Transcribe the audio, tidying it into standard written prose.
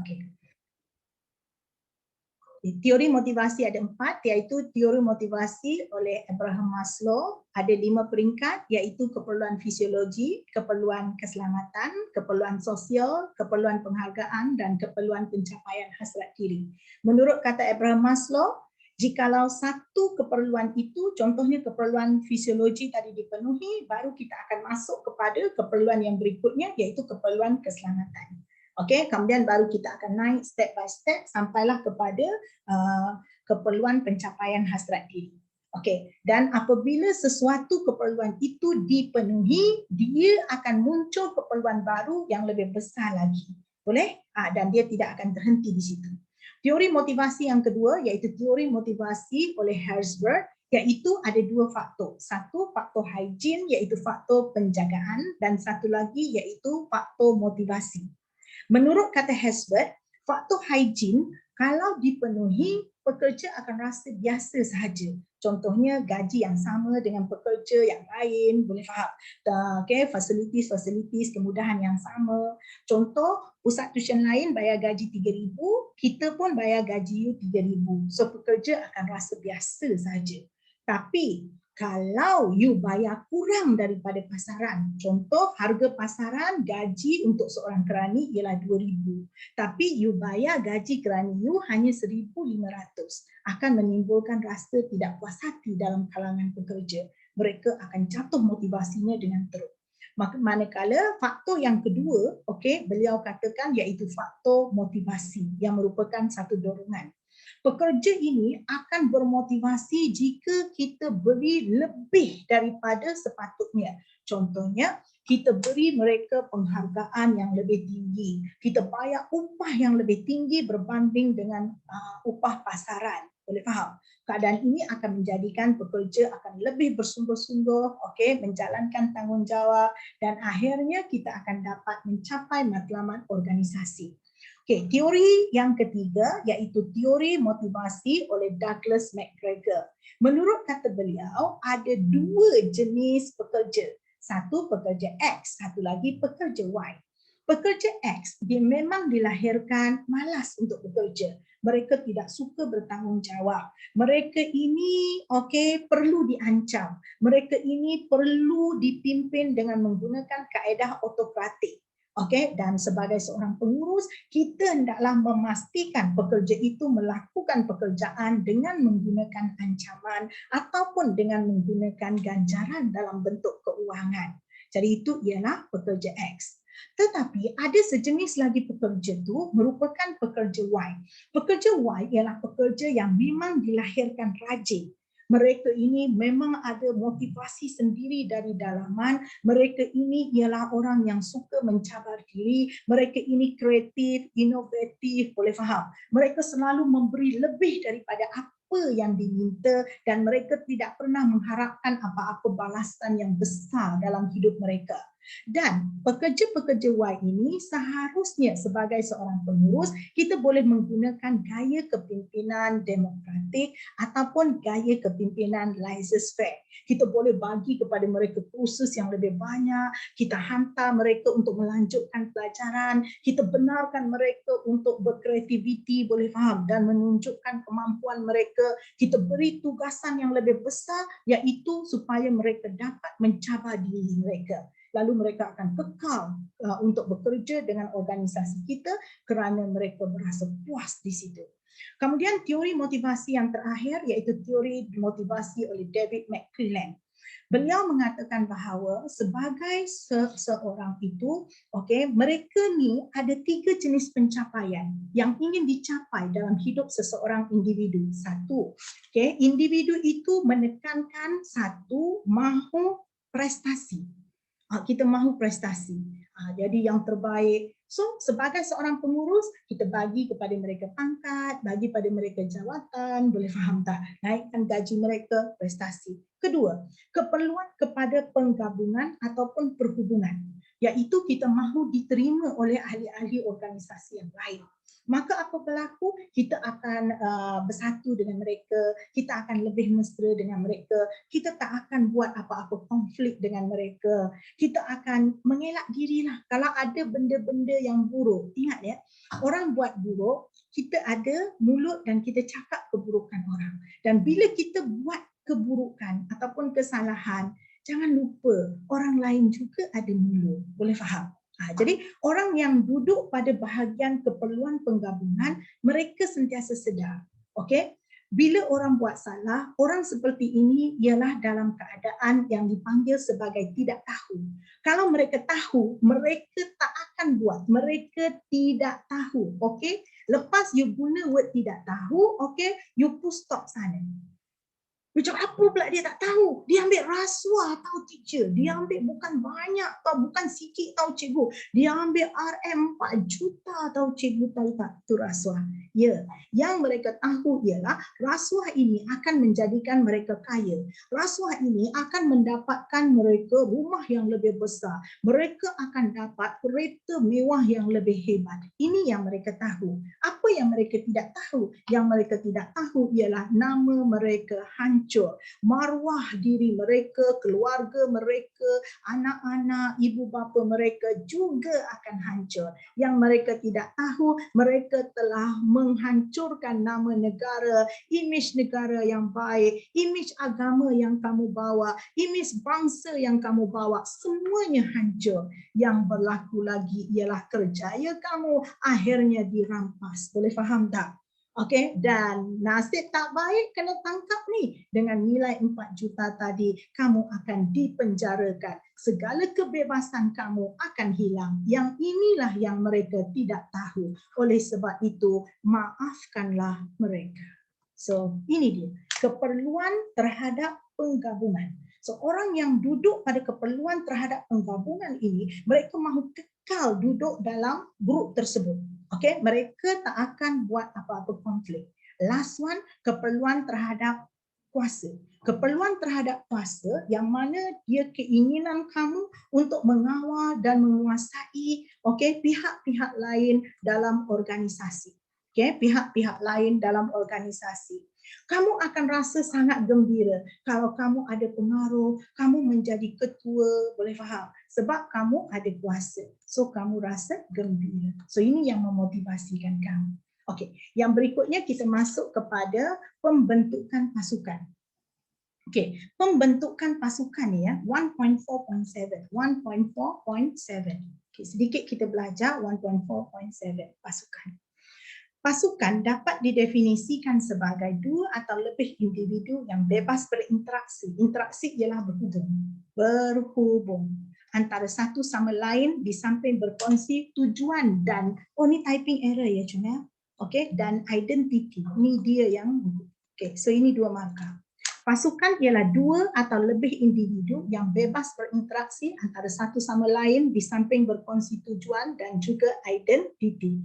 Okey. Teori motivasi ada 4, iaitu teori motivasi oleh Abraham Maslow. Ada 5 peringkat, iaitu keperluan fisiologi, keperluan keselamatan, keperluan sosial, keperluan penghargaan dan keperluan pencapaian hasrat diri. Menurut kata Abraham Maslow, jikalau satu keperluan itu, contohnya keperluan fisiologi tadi dipenuhi, baru kita akan masuk kepada keperluan yang berikutnya, iaitu keperluan keselamatan. Okey, kemudian baru kita akan naik step by step sampailah kepada keperluan pencapaian hasrat diri. Okey, dan apabila sesuatu keperluan itu dipenuhi, dia akan muncul keperluan baru yang lebih besar lagi. Boleh? Dan dia tidak akan terhenti di situ. Teori motivasi yang kedua iaitu teori motivasi oleh Herzberg, iaitu ada 2 faktor. Satu, faktor hygiene iaitu faktor penjagaan, dan satu lagi iaitu faktor motivasi. Menurut kata Herzberg, faktor hygiene kalau dipenuhi, pekerja akan rasa biasa sahaja. Contohnya gaji yang sama dengan pekerja yang lain, boleh faham? Okay, fasilitis, kemudahan yang sama. Contoh, pusat tuition lain bayar gaji 3,000, kita pun bayar gaji 3,000. So pekerja akan rasa biasa sahaja. Tapi kalau you bayar kurang daripada pasaran, contoh harga pasaran gaji untuk seorang kerani ialah 2,000, tapi you bayar gaji kerani you hanya 1,500, akan menimbulkan rasa tidak puas hati dalam kalangan pekerja. Mereka akan jatuh motivasinya dengan teruk. Manakala faktor yang kedua, okey, beliau katakan iaitu faktor motivasi yang merupakan satu dorongan. Pekerja ini akan bermotivasi jika kita beri lebih daripada sepatutnya. Contohnya, kita beri mereka penghargaan yang lebih tinggi. Kita bayar upah yang lebih tinggi berbanding dengan upah pasaran. Boleh faham? Keadaan ini akan menjadikan pekerja akan lebih bersungguh-sungguh, okey, menjalankan tanggungjawab, dan akhirnya kita akan dapat mencapai matlamat organisasi. Okay, teori yang ketiga iaitu teori motivasi oleh Douglas McGregor. Menurut kata beliau, ada 2 jenis pekerja. Satu pekerja X, satu lagi pekerja Y. Pekerja X, dia memang dilahirkan malas untuk bekerja. Mereka tidak suka bertanggungjawab. Mereka ini perlu diancam. Mereka ini perlu dipimpin dengan menggunakan kaedah autokratik. Okey, dan sebagai seorang pengurus, kita hendaklah memastikan pekerja itu melakukan pekerjaan dengan menggunakan ancaman ataupun dengan menggunakan ganjaran dalam bentuk keuangan. Jadi itu ialah pekerja X. Tetapi ada sejenis lagi pekerja itu merupakan pekerja Y. Pekerja Y ialah pekerja yang memang dilahirkan rajin. Mereka ini memang ada motivasi sendiri dari dalaman. Mereka ini ialah orang yang suka mencabar diri. Mereka ini kreatif, inovatif, boleh faham. Mereka selalu memberi lebih daripada apa yang diminta dan mereka tidak pernah mengharapkan apa-apa balasan yang besar dalam hidup mereka. Dan pekerja-pekerja Y ini seharusnya sebagai seorang pengurus, kita boleh menggunakan gaya kepimpinan demokratik ataupun gaya kepimpinan laissez-faire. Kita boleh bagi kepada mereka kursus yang lebih banyak, kita hantar mereka untuk melanjutkan pelajaran, kita benarkan mereka untuk berkreativiti, boleh faham, dan menunjukkan kemampuan mereka. Kita beri tugasan yang lebih besar, iaitu supaya mereka dapat mencabar diri mereka. Lalu mereka akan kekal untuk bekerja dengan organisasi kita kerana mereka berasa puas di situ. Kemudian teori motivasi yang terakhir iaitu teori motivasi oleh David McClelland. Beliau mengatakan bahawa sebagai seorang itu, mereka ni ada 3 jenis pencapaian yang ingin dicapai dalam hidup seseorang individu. Satu, individu itu menekankan satu, mahu prestasi. Kita mahu prestasi. Jadi yang terbaik. So sebagai seorang pengurus, kita bagi kepada mereka pangkat, bagi pada mereka jawatan, boleh faham tak? Naikkan gaji mereka, prestasi. Kedua, keperluan kepada penggabungan ataupun perhubungan. iaitu kita mahu diterima oleh ahli-ahli organisasi yang lain. Maka apa berlaku? Kita akan bersatu dengan mereka, kita akan lebih mesra dengan mereka, kita tak akan buat apa-apa konflik dengan mereka, kita akan mengelak dirilah kalau ada benda-benda yang buruk. Ingat ya, orang buat buruk, kita ada mulut dan kita cakap keburukan orang. Dan bila kita buat keburukan ataupun kesalahan, jangan lupa orang lain juga ada mulut. Boleh faham? Jadi orang yang duduk pada bahagian keperluan penggabungan, mereka sentiasa sedar. Okey? Bila orang buat salah, orang seperti ini ialah dalam keadaan yang dipanggil sebagai tidak tahu. Kalau mereka tahu, mereka tak akan buat. Mereka tidak tahu. Okey? Lepas you guna word tidak tahu, okey, you put stop sana. Macam apa pula dia tak tahu? Dia ambil rasuah tahu teacher. Dia ambil bukan banyak tahu, bukan sikit tahu cikgu. Dia ambil RM 4 juta tahu cikgu tahu tak? Itu rasuah. Ya, yang mereka tahu ialah rasuah ini akan menjadikan mereka kaya. Rasuah ini akan mendapatkan mereka rumah yang lebih besar. Mereka akan dapat kereta mewah yang lebih hebat. Ini yang mereka tahu. Apa yang mereka tidak tahu? Yang mereka tidak tahu ialah nama mereka hancur, maruah diri mereka, keluarga mereka, anak-anak, ibu bapa mereka juga akan hancur. Yang mereka tidak tahu, mereka telah menghancurkan nama negara, imej negara yang baik, imej agama yang kamu bawa, imej bangsa yang kamu bawa, semuanya hancur. Yang berlaku lagi ialah kerjaya kamu akhirnya dirampas. Boleh faham tak? Okey, dan nasib tak baik kena tangkap ni dengan nilai 4 juta tadi, kamu akan dipenjarakan. Segala kebebasan kamu akan hilang. Yang inilah yang mereka tidak tahu. Oleh sebab itu, maafkanlah mereka. So, ini dia keperluan terhadap penggabungan. So, orang yang duduk pada keperluan terhadap penggabungan ini, mereka mahu kekal duduk dalam grup tersebut. Okay, mereka tak akan buat apa-apa konflik. Last one, keperluan terhadap kuasa. Keperluan terhadap kuasa yang mana dia keinginan kamu untuk mengawal dan menguasai pihak-pihak lain dalam organisasi. Pihak-pihak lain dalam organisasi. Kamu akan rasa sangat gembira kalau kamu ada pengaruh, kamu menjadi ketua, boleh faham? Sebab kamu ada kuasa. So kamu rasa gembira. So ini yang memotivasikan kamu. Okey, yang berikutnya kita masuk kepada pembentukan pasukan. Okey, pembentukan pasukan ni ya, 1.4.7. 1.4.7. Okey, sedikit kita belajar 1.4.7 pasukan. Pasukan dapat didefinisikan sebagai dua atau lebih individu yang bebas berinteraksi. Interaksi ialah berhubung antara satu sama lain di samping berkongsi tujuan dan ni typing error ya cuma. Okey, dan identity. Ni dia yang okey, so ini dua markah. Pasukan ialah dua atau lebih individu yang bebas berinteraksi antara satu sama lain di samping berkongsi tujuan dan juga identiti.